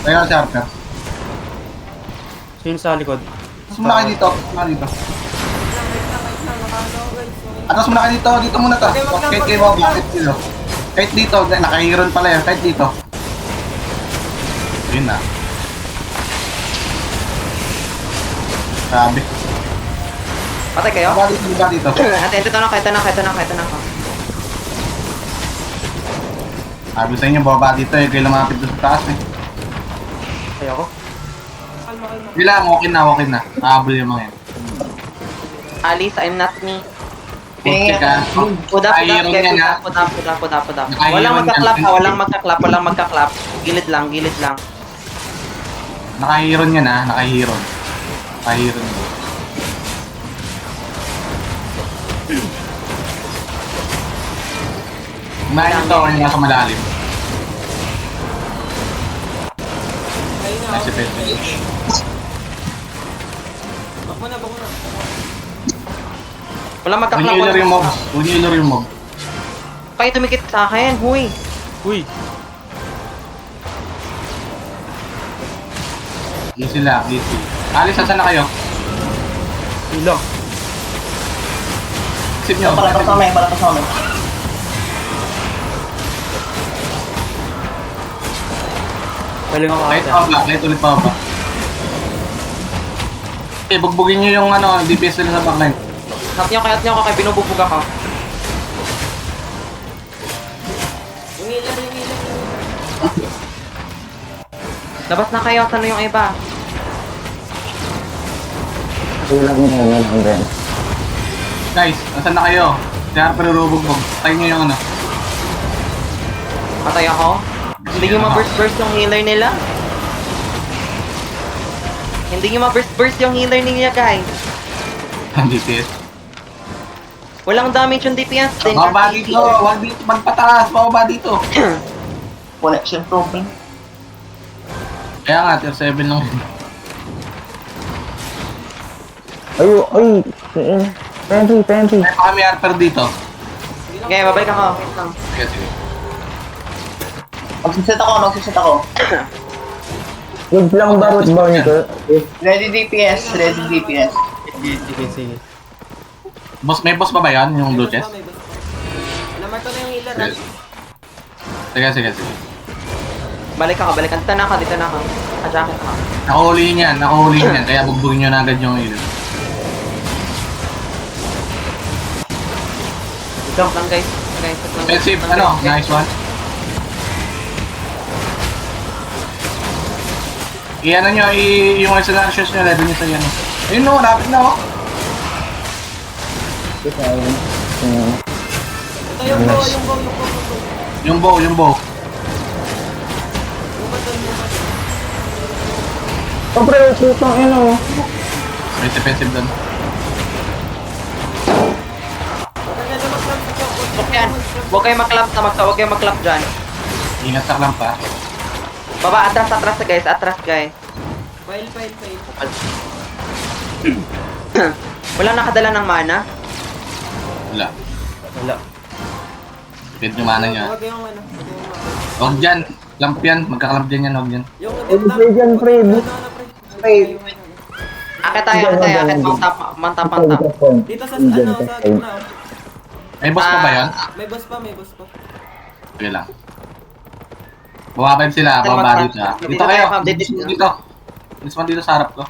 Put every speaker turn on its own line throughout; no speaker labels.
Kaya si Harper.
Sino sa likod?
Atas muna kayo dito. Muna dito.
Nakano guys.
Atas muna kayo dito. Dito muna to. Kahit kayo mga bakit dito. Kahit dito. Nakahiron pala yan. Kahit dito. Yun na. Sabi.
Patay kayo?
Baba dito. Baba dito.
Ate, ito na ako.
Sabi sa inyo, baba dito eh. Kayo lumapit doon sa taas eh.
Ay ako.
Kalma.
Bilang, okay na. Habol yung mga yan.
Alice, I'm not me.
Puti ka.
Puda,
Nakahiron yan ha.
puda.
Nakahiron
Walang magkaklap
yan.
ha, walang magkaklap. Gilid lang.
Nakahiron yan ha. Nakahiron yan. Kumain ito, yung nasa malalim.
Ayun na.
Nice effect.
Bak mo na.
Walang magkaklap.
Unilor yung mob.
Kayo tumikit sa akin, huy.
Uy!
Easy lang, easy. Alice, saan na kayo?
Ilang.
Sip nyo.
Palapas namin.
Galing ako
Kahit
ata.
pa ba? Kahit ulit pa ba? Eh, bugbugin nyo yung DPS nila sa backline.
Hat nyo ako, kaya binububog ako.
Yung ilan.
Labas na kayo, saan yung iba?
Guys, nasan na kayo? Kaya pero rubugbog. Tayo nyo yung
Patay ako? Hindi nyo ma-burst yung healer nila? Hindi nyo ma-burst yung healer nila, guys.
Ang DPS.
Walang damage yung DPS din.
Bababa dito! Huwag dito magpataas! Bababa dito!
Connection problem.
Kaya nga, tier 7 lang yun.
Pantry.
Kaya pa kami Harper dito.
Okay, babalik ako.
Sige, sige.
Magsiset ako.
Wag lang barot ba nito?
Ready DPS.
Sige.
Boss, may boss pa ba yan? Yung blue chest?
May boss pa. Namark ko na yung healer ha.
Sige.
Balik ako. Dito na ako. Jacket ako.
Nakuhulihin yan. Kaya bugbugin nyo na agad yung ilo.
Jump lang, guys.
Defensive, nice one. I-ano nyo, yung acceleration nyo, level nyo sa yan. Ayun no, lapit na oh.
Ito yung bow.
Yung bow.
Yung baton.
Kapre, putang ino.
May defensive doon.
Maganda mag-club sa Chocot.
Okay, huwag kayo maklap dyan.
Ingat sa clamp ha.
Baba, atras guys.
File.
Wala nakadala ng mana.
Wala.
Wala.
Pwede yung mana nyo ha.
Huwag yung
Huwag dyan. Clamp yan. Magka-clamp dyan yan. Huwag dyan.
Yung
Pre dyan, pre.
Akit tayo. Mantap.
Dito sa gitna.
May boss pa ba yan?
May boss pa.
Sige lang. Bawa 5 sila. Bababa dito ha. Dito kayo. Dito. This one dito sa harap ko.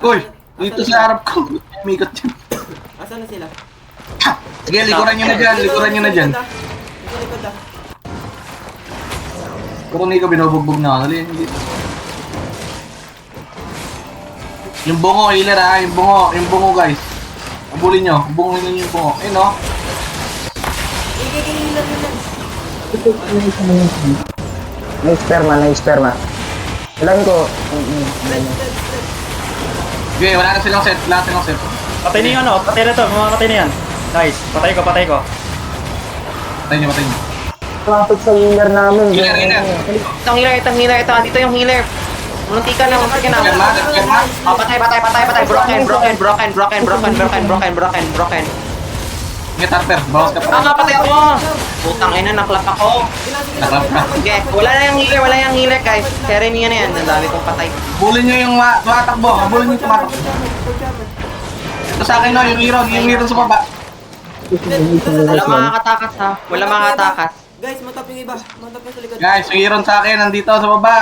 Uy! Dito sa harap ko. Umikot dyan.
Asan na sila?
Sige, likuran nyo na dyan.
Nasa likod ah.
Kung hindi ko binubugbog na ako. Dali, hindi. Yung bungo, healer ha. Yung bungo guys. Abulin nyo. Bungulin nyo yung bungo. Ayun o.
Ikikihilan nila.
Nice perma. Alam ko.
Okay, wala na silang set.
Patay na yung patay na to. Mamamatay na yan. Nice. Patay ko.
Patay nyo.
Traffic sa healer namin.
Healer.
Itong healer. Dito yung healer. Munti ka na.
Germa.
Oh, patay. Broken.
Ingat Harper. Bawas ka pa.
Patay ako. Putang ina, naklap ako.
Naklap ka.
Okay, wala na yung healer. guys. Carry niya na yan. Ang dami kong patay.
Bulin nyo yung tumatakbo. Bulin nyo yung tumatakbo. Ito sa akin no, yung hero sa baba.
Wala makakatakas ha. Wala makakatakas.
Guys, matap yung iba. Matap yung sa likod.
Guys, yung hero sa akin, nandito sa baba.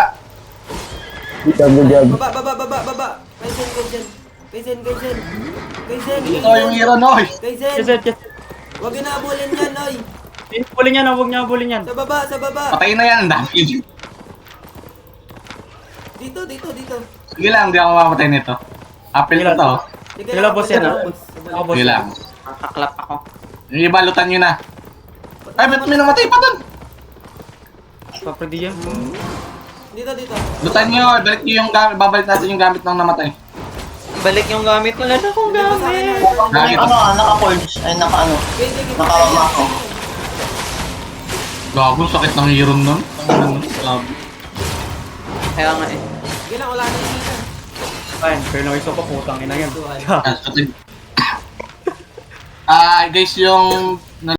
Good job.
Baba. Kaizen.
Ito yung hero Noy.
Kaizen.
Yes.
Huwag yun naabulin yan, Noy.
Bulin yan, huwag niya bulin yan.
Sa baba.
Patayin na yan, ang dami.
Dito.
Sige lang, hindi ako mamamatay nito. Apel ko to.
Sige
Sila boss yan, ah.
boss.
Ako boss.
Sige lang.
Nakaklap ako.
Yung iba, lutan nyo na. Ay, ba't may namatay pa dun?
Papredi yan.
Dito.
Lutan nyo, balik nyo yung gamit, babalik natin yung gamit ng namatay.
Balik yung gamit. Wala na akong gamit.
Gamit.
Naka-cords. Ay, naka-ano. Naka-mako.
Gago, sakit ng hero nun. Grabe.
Kaya nga eh.
Sige lang, wala na yung isa.
Ayun, pero na iso pa putang ina yan.
Guys, yung